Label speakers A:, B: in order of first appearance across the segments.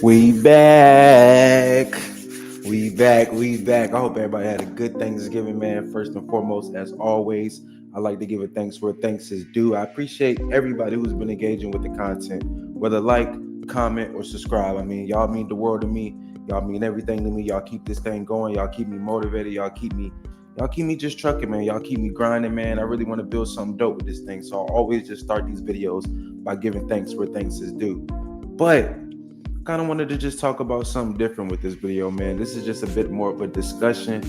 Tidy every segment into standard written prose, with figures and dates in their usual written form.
A: We back. We back. I hope everybody had a good Thanksgiving, man. First and foremost, as always, I like to give a thanks where thanks is due. I appreciate everybody who's been engaging with the content, whether like, comment, or subscribe. I mean, y'all mean the world to me. Y'all mean everything to me. Y'all keep this thing going. Y'all keep me motivated. Y'all keep me just trucking, man. Y'all keep me grinding, man. I really want to build something dope with this thing. So I always just start these videos by giving thanks where thanks is due. But kind of wanted to just talk about something different with this video, man. This is just a bit more of a discussion.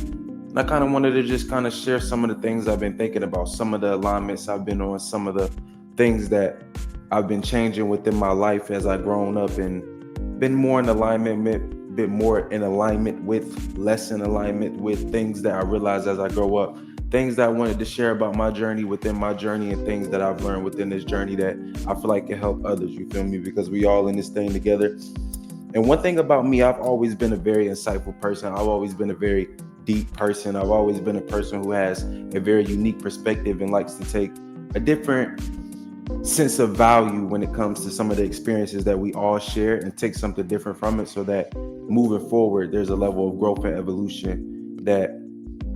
A: And I kind of wanted to just kind of share some of the things I've been thinking about, some of the alignments I've been on, some of the things that I've been changing within my life as I've grown up and been more in alignment, bit more in alignment with, less in alignment with things that I realized as I grow up, things that I wanted to share about my journey within my journey and things that I've learned within this journey that I feel like can help others, you feel me? Because we all in this thing together. And one thing about me, I've always been a very insightful person. I've always been a very deep person. I've always been a person who has a very unique perspective and likes to take a different sense of value when it comes to some of the experiences that we all share and take something different from it so that moving forward, there's a level of growth and evolution that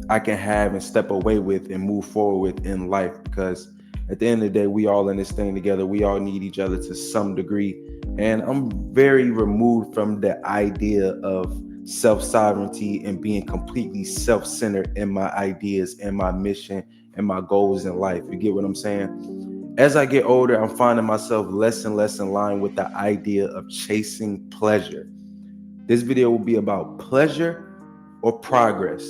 A: I can have and step away with and move forward with in life. Because at the end of the day, we all in this thing together. We all need each other to some degree. And I'm very removed from the idea of self-sovereignty and being completely self-centered in my ideas and my mission and my goals in life. You get what I'm saying? As I get older, I'm finding myself less and less in line with the idea of chasing pleasure. This video will be about pleasure or progress.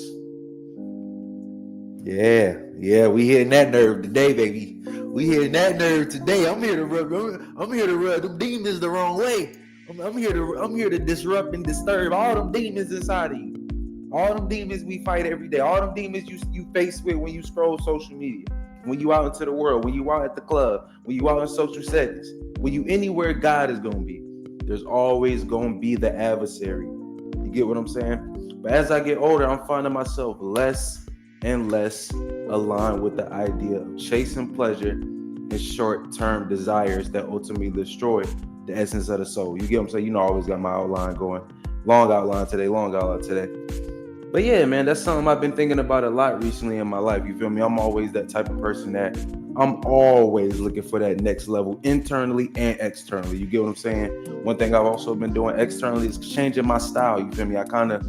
A: Yeah, we hitting that nerve today, baby. We hitting that nerve today. I'm here to rub them demons the wrong way. I'm here to disrupt and disturb all them demons inside of you. All them demons we fight every day. All them demons you face with when you scroll social media, when you out into the world, when you out at the club, when you out in social settings, when you anywhere God is gonna be. There's always gonna be the adversary. You get what I'm saying? But as I get older, I'm finding myself less and less aligned with the idea of chasing pleasure and short-term desires that ultimately destroy the essence of the soul. You get what I'm saying? You know, I always got my outline going. Long outline today. But yeah, man, that's something I've been thinking about a lot recently in my life. You feel me? I'm always that type of person that I'm always looking for that next level internally and externally. You get what I'm saying? One thing I've also been doing externally is changing my style. You feel me? I kind of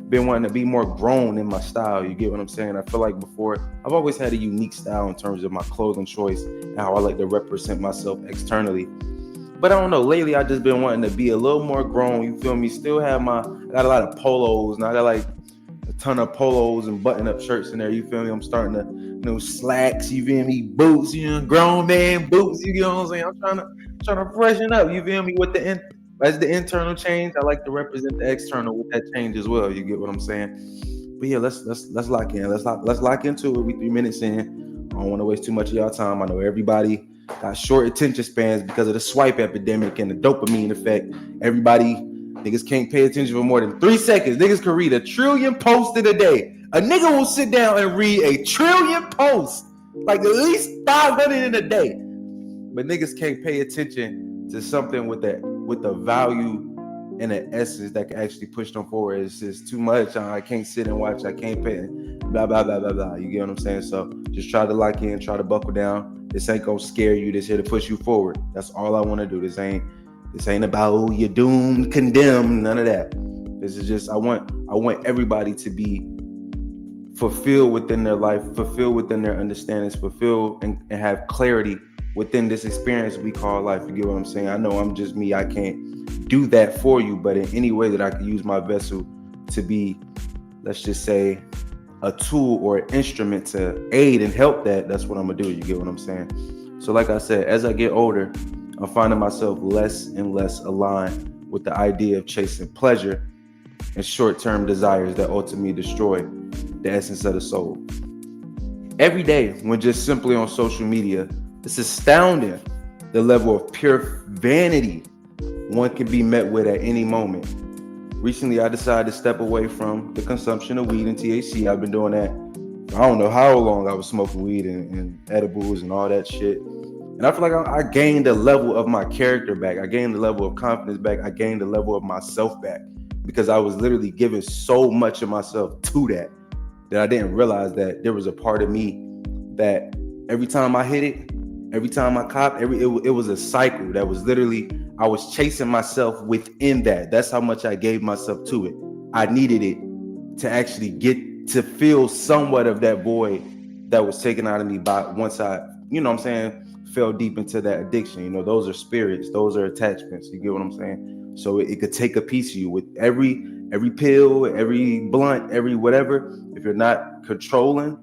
A: been wanting to be more grown in my style. You get what I'm saying? I feel like before, I've always had a unique style in terms of my clothing choice and how I like to represent myself externally. But I don't know, lately I just been wanting to be a little more grown. You feel me? Still have I got a lot of polos, and I got like a ton of polos and button-up shirts in there. You feel me? I'm starting to, slacks, you feel me? Boots, grown man boots, you get what I'm saying? I'm trying to freshen up, you feel me? As the internal change, I like to represent the external with that change as well. You get what I'm saying? But yeah, let's lock in. Let's lock into it. We 3 minutes in. I don't want to waste too much of y'all time. I know everybody got short attention spans because of the swipe epidemic and the dopamine effect. Niggas can't pay attention for more than 3 seconds. Niggas can read 1 trillion posts in a day. A nigga will sit down and read 1 trillion posts, like at least 500 in a day. But niggas can't pay attention to something with the value and the essence that can actually push them forward. It's just too much. I can't sit and watch. I can't pay. Blah, blah, blah, blah, blah. You get what I'm saying? So just try to lock in, try to buckle down. This ain't gonna scare you. This here to push you forward. That's all I want to do. This ain't about you're doomed, condemned, none of that. This is just I want everybody to be fulfilled within their life, fulfilled within their understandings, fulfilled and have clarity within this experience we call life. You get what I'm saying? I know I'm just me. I can't do that for you, but in any way that I can use my vessel to be, let's just say, a tool or an instrument to aid and help that's what I'm gonna do. You get what I'm saying? So like I said, as I get older, I'm finding myself less and less aligned with the idea of chasing pleasure and short-term desires that ultimately destroy the essence of the soul. Every day, when just simply on social media, it's astounding the level of pure vanity one can be met with at any moment. Recently, I decided to step away from the consumption of weed and THC. I've been doing that. I don't know how long I was smoking weed and edibles and all that shit. And I feel like I gained a level of my character back. I gained the level of confidence back. I gained the level of myself back because I was literally giving so much of myself to that I didn't realize that there was a part of me that every time I hit it, every time I copped, it was a cycle that was literally, I was chasing myself within that. That's how much I gave myself to it. I needed it to actually get to feel somewhat of that void that was taken out of me by once I, you know what I'm saying, fell deep into that addiction. You know, those are spirits, those are attachments. You get what I'm saying? So it could take a piece of you with every pill, every blunt, every whatever. If you're not controlling,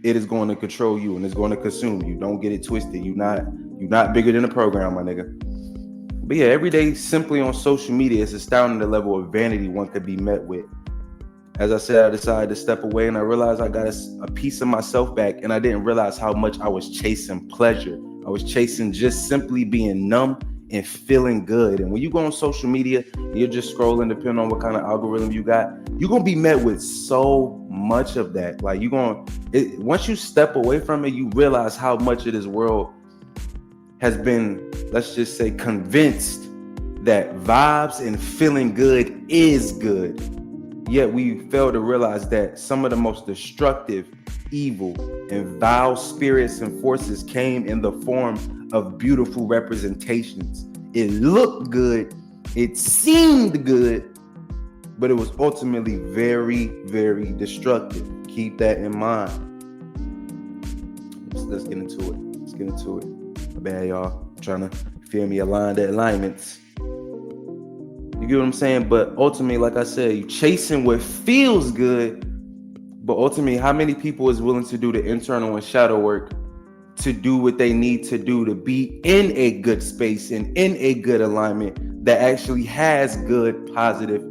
A: it is going to control you and it's going to consume you. Don't get it twisted. You're not bigger than a program, my nigga. But yeah, every day simply on social media, it's astounding the level of vanity one could be met with. As I said, I decided to step away and I realized I got a piece of myself back, and I didn't realize how much I was chasing pleasure. I was chasing just simply being numb and feeling good. And when you go on social media and you're just scrolling, depending on what kind of algorithm you got, you're going to be met with so much of that. Like once you step away from it, you realize how much of this world has been, let's just say, convinced that vibes and feeling good is good. Yet we fail to realize that some of the most destructive, evil, and vile spirits and forces came in the form of beautiful representations. It looked good, it seemed good, but it was ultimately very, very destructive. Keep that in mind. Let's get into it. My bad, y'all. I'm trying to align the alignments. You get what I'm saying? But ultimately, like I said, you chasing what feels good, but ultimately, how many people is willing to do the internal and shadow work to do what they need to do to be in a good space and in a good alignment that actually has good, positive,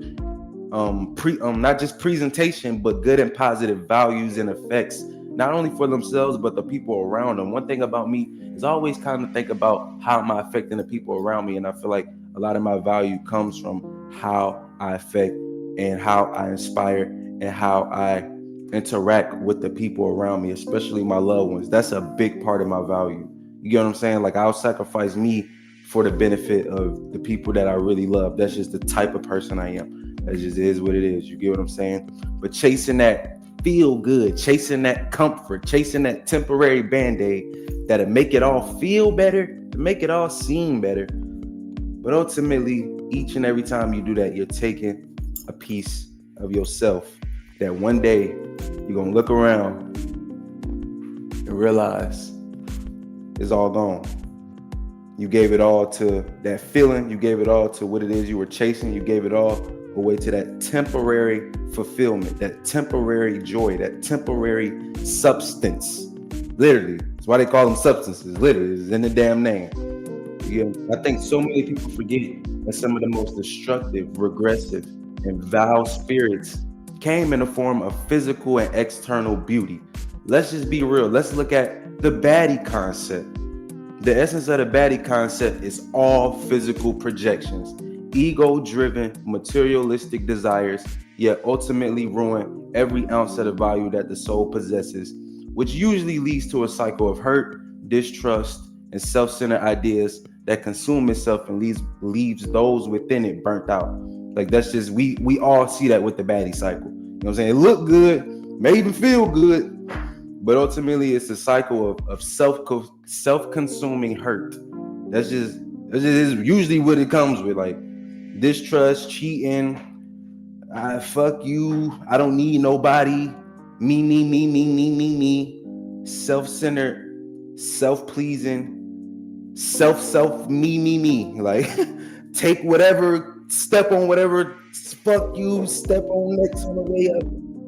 A: not just presentation, but good and positive values and effects, not only for themselves, but the people around them. One thing about me is I always kind of think about how am I affecting the people around me. And I feel like a lot of my value comes from how I affect and how I inspire and how I interact with the people around me, especially my loved ones. That's a big part of my value. You get what I'm saying? Like, I'll sacrifice me for the benefit of the people that I really love. That's just the type of person I am. That just is what it is. You get what I'm saying? But chasing that feel good, chasing that comfort, chasing that temporary band-aid that'll make it all feel better, to make it all seem better. But ultimately, each and every time you do that, you're taking a piece of yourself that one day you're going to look around and realize it's all gone. You gave it all to that feeling. You gave it all to what it is you were chasing. You gave it all away to that temporary fulfillment, that temporary joy, that temporary substance. Literally. That's why they call them substances. Literally. It's in the damn name. Yeah, I think so many people forget that some of the most destructive, regressive, and vile spirits came in the form of physical and external beauty. Let's just be real. Let's look at the baddie concept. The essence of the baddie concept is all physical projections, ego-driven, materialistic desires, yet ultimately ruin every ounce of the value that the soul possesses, which usually leads to a cycle of hurt, distrust, and self-centered ideas that consume itself and leaves those within it burnt out. Like, that's just, we all see that with the baddie cycle. You know what I'm saying? It look good, may even feel good, but ultimately it's a cycle of self-consuming hurt. That's just usually what it comes with, like distrust, cheating, I fuck you, I don't need nobody, me, self-centered, self-pleasing, me. Like, take whatever, step on whatever, fuck you, step on next on the way up,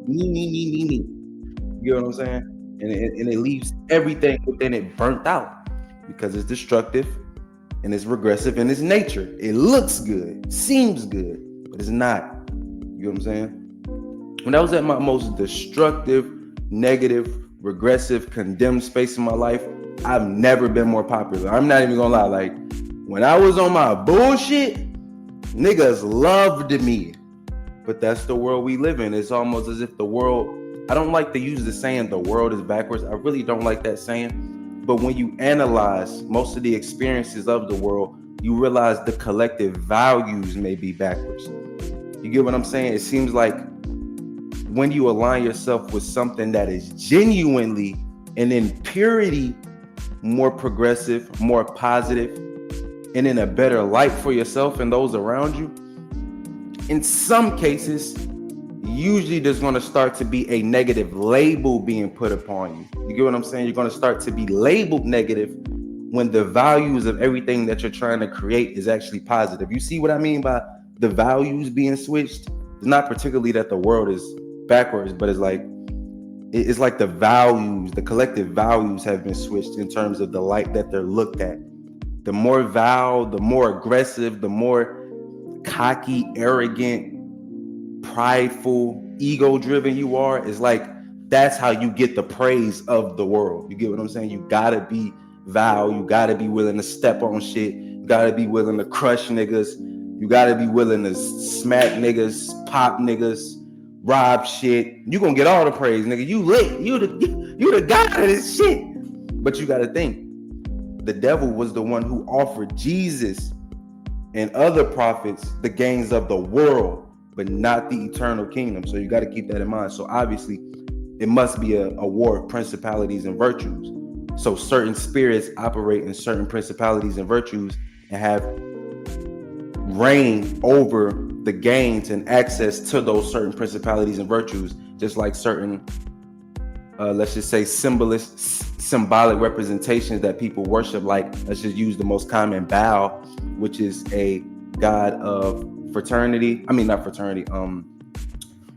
A: me. You know what I'm saying? And it leaves everything within it burnt out because it's destructive and it's regressive in its nature. It looks good, seems good, but it's not. You know what I'm saying? When I was at my most destructive, negative, regressive, condemned space in my life, I've never been more popular. I'm not even gonna lie. Like, when I was on my bullshit, niggas loved me. But that's the world we live in. It's almost as if the world, I don't like to use the saying the world is backwards. I really don't like that saying,
B: But when you analyze most of the experiences of the world, you realize the collective values may be backwards. You get what I'm saying? It seems like when you align yourself with something that is genuinely and in purity more progressive, more positive, and in a better light for yourself and those around you, in some cases, usually there's going to start to be a negative label being put upon you. You get what I'm saying? You're going to start to be labeled negative when the values of everything that you're trying to create is actually positive. You see what I mean by the values being switched? It's not particularly that the world is backwards, but it's like the values, the collective values have been switched in terms of the light that they're looked at. The more the more aggressive, the more cocky, arrogant, prideful, ego-driven you are, is like that's how you get the praise of the world. You get what I'm saying? You gotta be vile. You gotta be willing to step on shit. You gotta be willing to crush niggas. You gotta be willing to smack niggas, pop niggas, rob shit. You gonna get all the praise, nigga. You lit. You the god of this shit. But you gotta think, the devil was the one who offered Jesus and other prophets the gains of the world, but not the eternal kingdom. So you got to keep that in mind. So obviously, it must be a war of principalities and virtues. So certain spirits operate in certain principalities and virtues and have reign over the gains and access to those certain principalities and virtues, just like certain, let's just say, symbolic representations that people worship. Like, let's just use the most common Baal, which is a god of fraternity. I mean, not fraternity.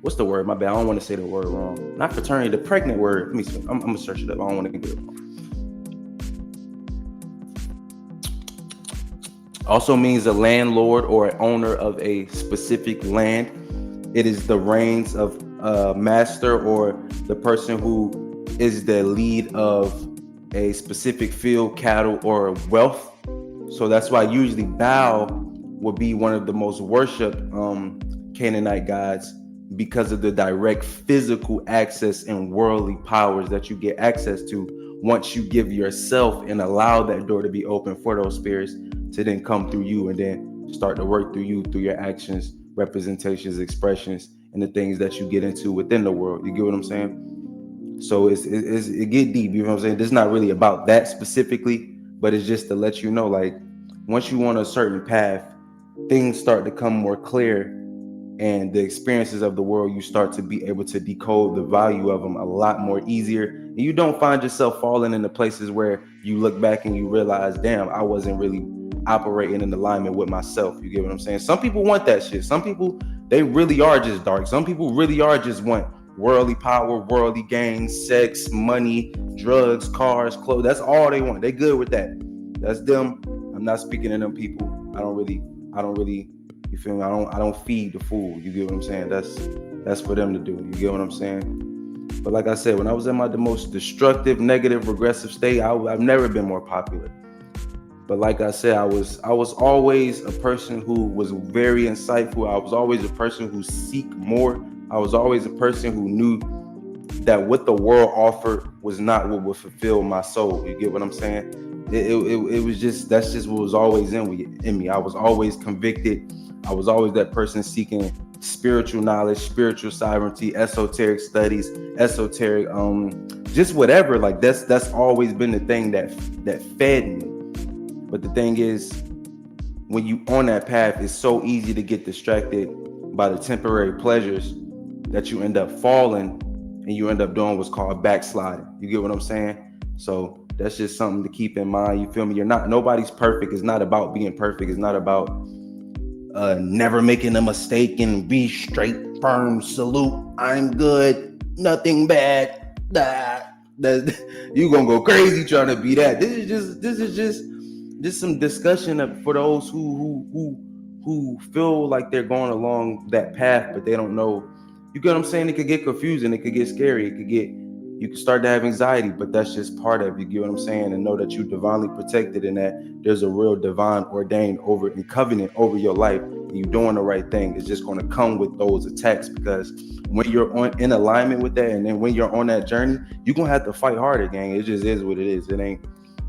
B: What's the word? My bad. I don't want to say the word wrong. Not fraternity. The pregnant word. Let me see. I'm gonna search it up. I don't want to get it wrong. Also means a landlord or an owner of a specific land. It is the reigns of a master or the person who is the lead of a specific field, cattle, or wealth. So that's why usually Baal would be one of the most worshipped Canaanite gods, because of the direct physical access and worldly powers that you get access to once you give yourself and allow that door to be open for those spirits to then come through you and then start to work through you, through your actions, representations, expressions, and the things that you get into within the world. You get what I'm saying? So it get deep. You know what I'm saying? It's not really about that specifically, but it's just to let you know, like, once you on a certain path, things start to come more clear, and the experiences of the world, you start to be able to decode the value of them a lot more easier. And you don't find yourself falling into places where you look back and you realize, damn, I wasn't really operating in alignment with myself. You get what I'm saying? Some people want that shit. Some people, they really are just dark. Some people really are just want worldly power, worldly gain, sex, money, drugs, cars, clothes. That's all they want. They good with that. That's them. I'm not speaking to them people. I don't really, you feel me? I don't feed the fool. You get what I'm saying? That's for them to do. You get what I'm saying? But like I said, when I was in the most destructive, negative, regressive state, I've never been more popular. But like I said, I was always a person who was very insightful. I was always a person who seek more. I was always a person who knew that what the world offered was not what would fulfill my soul. You get what I'm saying? It was just, that's just what was always in me. I was always convicted. I was always that person seeking spiritual knowledge, spiritual sovereignty, esoteric studies, esoteric, just whatever. Like that's always been the thing that fed me. But the thing is, when you on that path, it's so easy to get distracted by the temporary pleasures that you end up falling, and you end up doing what's called backsliding. You get what I'm saying? So that's just something to keep in mind. You feel me? Nobody's perfect. It's not about being perfect. It's not about never making a mistake and be straight, firm, salute, I'm good, nothing bad. You gonna go crazy trying to be that. This is just some discussion for those who feel like they're going along that path, but they don't know. You get what I'm saying? It could get confusing. It could get scary. You can start to have anxiety, but that's just part of it. You get what I'm saying? And know that you're divinely protected and that there's a real divine ordained over and covenant over your life. And you're doing the right thing. It's just going to come with those attacks, because when you're in alignment with that, and then when you're on that journey, you're going to have to fight harder, gang. It just is what it is. It ain't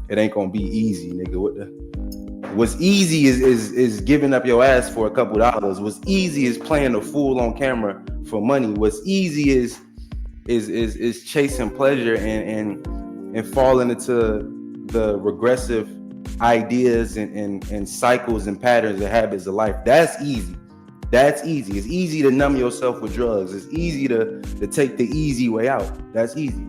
B: It ain't gonna be easy, nigga. What's easy is giving up your ass for a couple dollars. What's easy is playing a fool on camera for money. What's easy is chasing pleasure and falling into the regressive ideas and cycles and patterns and habits of life. That's easy. That's easy. It's easy to numb yourself with drugs. It's easy to take the easy way out. That's easy.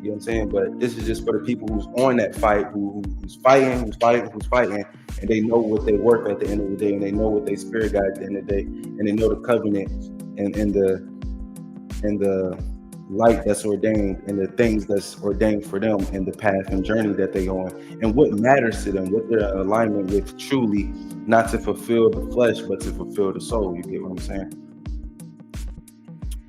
B: You know what I'm saying? But this is just for the people who's on that fight, who's fighting, and they know what they worth at the end of the day, and they know what they spirit got at the end of the day, and they know the covenant and the light that's ordained and the things that's ordained for them and the path and journey that they go on and what matters to them, what they're in alignment with truly, not to fulfill the flesh, but to fulfill the soul. You get what I'm saying?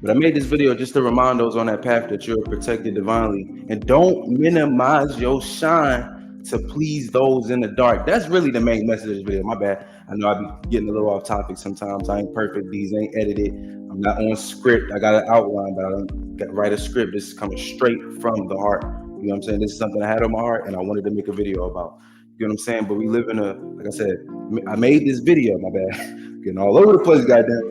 B: But I made this video just to remind those on that path that you're protected divinely, and don't minimize your shine to please those in the dark. That's really the main message of this video. My bad. I know I be getting a little off topic sometimes. I ain't perfect. These ain't edited. I'm not on script. I got an outline, but I don't got write a script. This is coming straight from the heart. You know what I'm saying? This is something I had on my heart, and I wanted to make a video about. You know what I'm saying? But we live in a, like I said, I made this video. My bad. Getting all over the place, goddamn.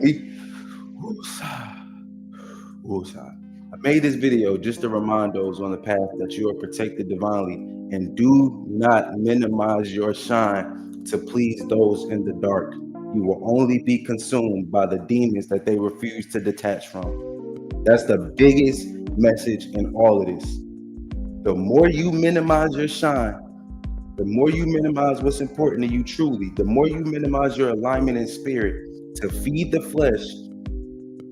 B: I made this video just to remind those on the path that you are protected divinely, and do not minimize your shine to please those in the dark. You will only be consumed by the demons that they refuse to detach from. That's the biggest message in all of this. The more you minimize your shine, the more you minimize what's important to you truly, the more you minimize your alignment in spirit to feed the flesh,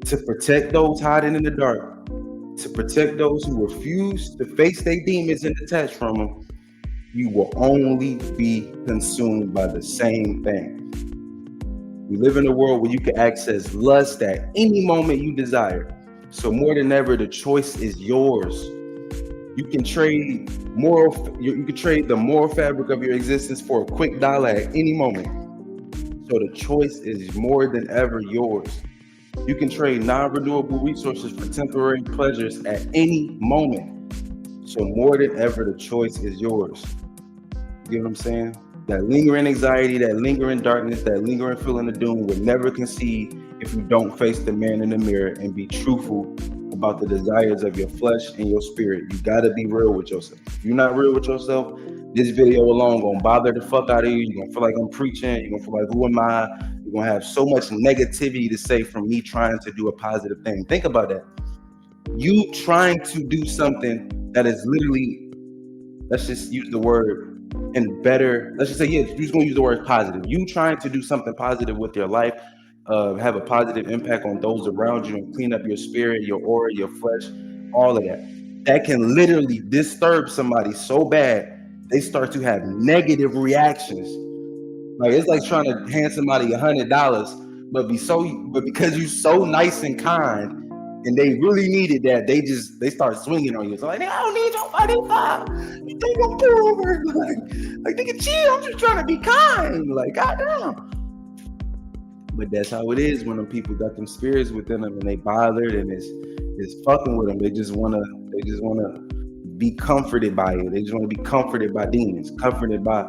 B: to protect those hiding in the dark, to protect those who refuse to face their demons and detach from them, you will only be consumed by the same thing. We live in a world where you can access lust at any moment you desire. So more than ever, the choice is yours. You can trade you can trade the moral fabric of your existence for a quick dollar at any moment. So the choice is more than ever yours. You can trade non-renewable resources for temporary pleasures at any moment. So more than ever, the choice is yours. You know what I'm saying? That lingering anxiety, that lingering darkness, that lingering feeling of doom will never concede if you don't face the man in the mirror and be truthful about the desires of your flesh and your spirit. You gotta be real with yourself. If you're not real with yourself, this video alone gonna bother the fuck out of you. You're gonna feel like I'm preaching. You're gonna feel like, who am I? You're gonna have so much negativity to say from me trying to do a positive thing. Think about that. You trying to do something that is literally, let's just use the word and better. Let's just say, yeah, you're just gonna use the word positive. You trying to do something positive with your life, have a positive impact on those around you and clean up your spirit, your aura, your flesh, all of that. That can literally disturb somebody so bad they start to have negative reactions. Like it's like trying to hand somebody $100, but because you're so nice and kind, and they really needed that, they start swinging on you. So like, I don't need your $45. You think I'm poor? Like nigga, chill. I'm just trying to be kind. Like, goddamn. But that's how it is when them people got them spirits within them and they bothered and it's fucking with them. They just wanna be comforted by it. They just want to be comforted by demons, comforted by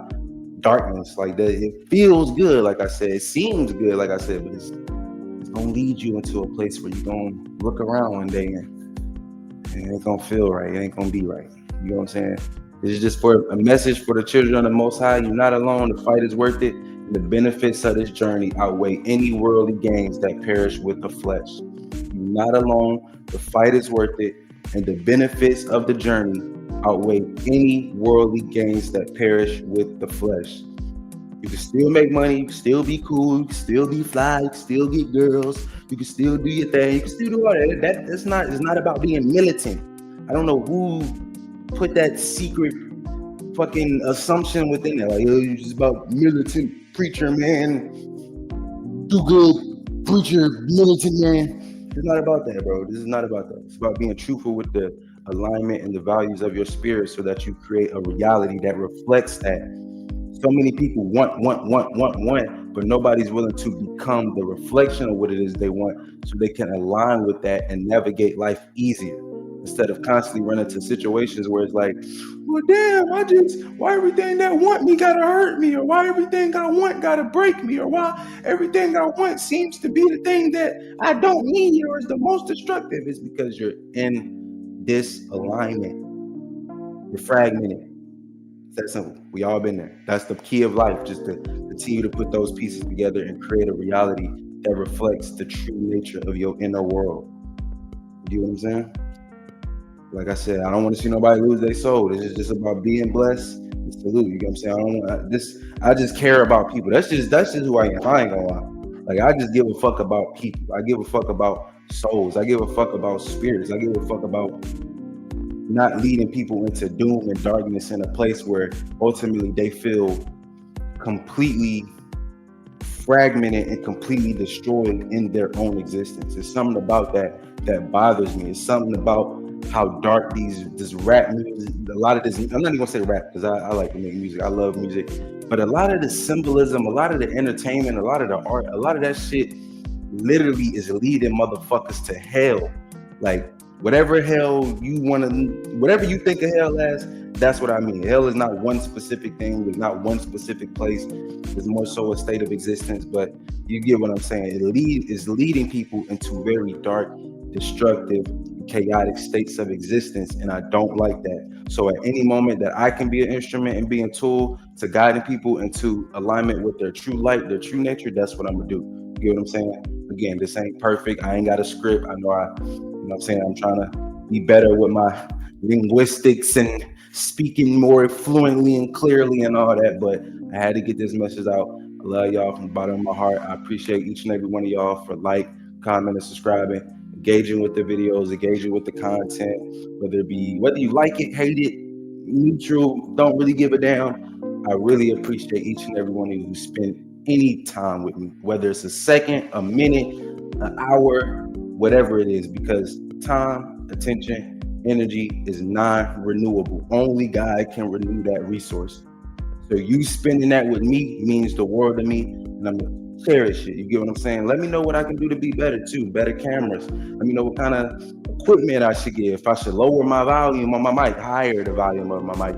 B: darkness. Like that, it feels good, like I said. It seems good, like I said, but it's gonna lead you into a place where you're gonna look around one day and it ain't gonna feel right. It ain't gonna be right. You know what I'm saying? This is just for a message for the children of the Most High. You're not alone. The fight is worth it. The benefits of this journey outweigh any worldly gains that perish with the flesh. You're not alone. The fight is worth it, and the benefits of the journey outweigh any worldly gains that perish with the flesh. You can still make money. You can still be cool. You can still be fly. You can still get girls. You can still do your thing. You can still do all that. It's not about being militant. I don't know who put that secret fucking assumption within there. Like, it's just about militant preacher, man. Do good preacher, militant man. It's not about that, bro. This is not about that. It's about being truthful with the alignment and the values of your spirit so that you create a reality that reflects that. So many people want, but nobody's willing to become the reflection of what it is they want so they can align with that and navigate life easier. instead of constantly running to situations where it's like, well, damn, why everything that want me gotta hurt me, or why everything I want gotta break me, or why everything I want seems to be the thing that I don't need or is the most destructive. It's because you're in disalignment. You're fragmented. It's that simple. We all been there. That's the key of life, just to continue to put those pieces together and create a reality that reflects the true nature of your inner world. You get what I'm saying? Like I said, I don't want to see nobody lose their soul. This is just about being blessed and salute. You get what I'm saying? I just care about people. That's just who I am. I ain't gonna lie. Like, I just give a fuck about people. I give a fuck about souls. I give a fuck about spirits. I give a fuck about not leading people into doom and darkness in a place where ultimately they feel completely fragmented and completely destroyed in their own existence. There's something about that bothers me. It's something about how dark this rap music, a lot of this, I'm not even gonna say rap because I like to make music. I love music. But a lot of the symbolism, a lot of the entertainment, a lot of the art, a lot of that shit literally is leading motherfuckers to hell. Like, whatever hell you want to, whatever you think of hell as, that's what I mean. Hell is not one specific thing. It's not one specific place. It's more so a state of existence. But you get what I'm saying. Is leading people into very dark, destructive, chaotic states of existence, and I don't like that. So at any moment that I can be an instrument and be a tool to guiding people into alignment with their true light, their true nature, that's what I'm gonna do. You get what I'm saying? Again, this ain't perfect. I ain't got a script. I know you know what I'm saying? I'm trying to be better with my linguistics and speaking more fluently and clearly and all that, but I had to get this message out. I love y'all from the bottom of my heart. I appreciate each and every one of y'all for commenting, subscribing, engaging with the videos, engaging with the content, whether you like it, hate it, neutral, don't really give a damn. I really appreciate each and every one of you who spent any time with me, whether it's a second, a minute, an hour, whatever it is, because time, attention, energy is non-renewable. Only God can renew that resource. So you spending that with me means the world to me, and I'm gonna cherish it. You get what I'm saying? Let me know what I can do to be better too. Better cameras. Let me know what kind of equipment I should get. If I should lower my volume on my mic, higher the volume of my mic.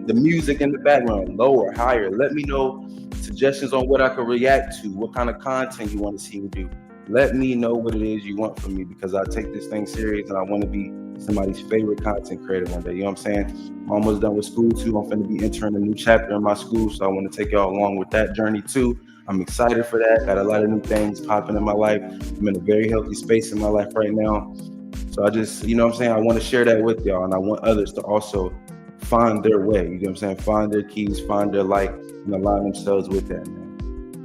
B: The music in the background, lower, higher. Let me know suggestions on what I can react to. What kind of content you want to see me do. Let me know what it is you want from me, because I take this thing serious and I want to be somebody's favorite content creator one day. You know what I'm saying? I'm almost done with school too. I'm going to be entering a new chapter in my school, so I want to take y'all along with that journey too. I'm excited for that. Got a lot of new things popping in my life. I'm in a very healthy space in my life right now. So I just, you know what I'm saying? I want to share that with y'all, and I want others to also find their way. You know what I'm saying? Find their keys, find their light, and align themselves with that, man.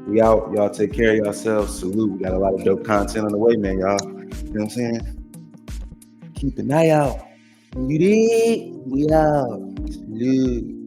B: We out. Y'all take care of yourselves. Salute. We got a lot of dope content on the way, man, y'all. You know what I'm saying? Keep an eye out. You did? We out. Salute.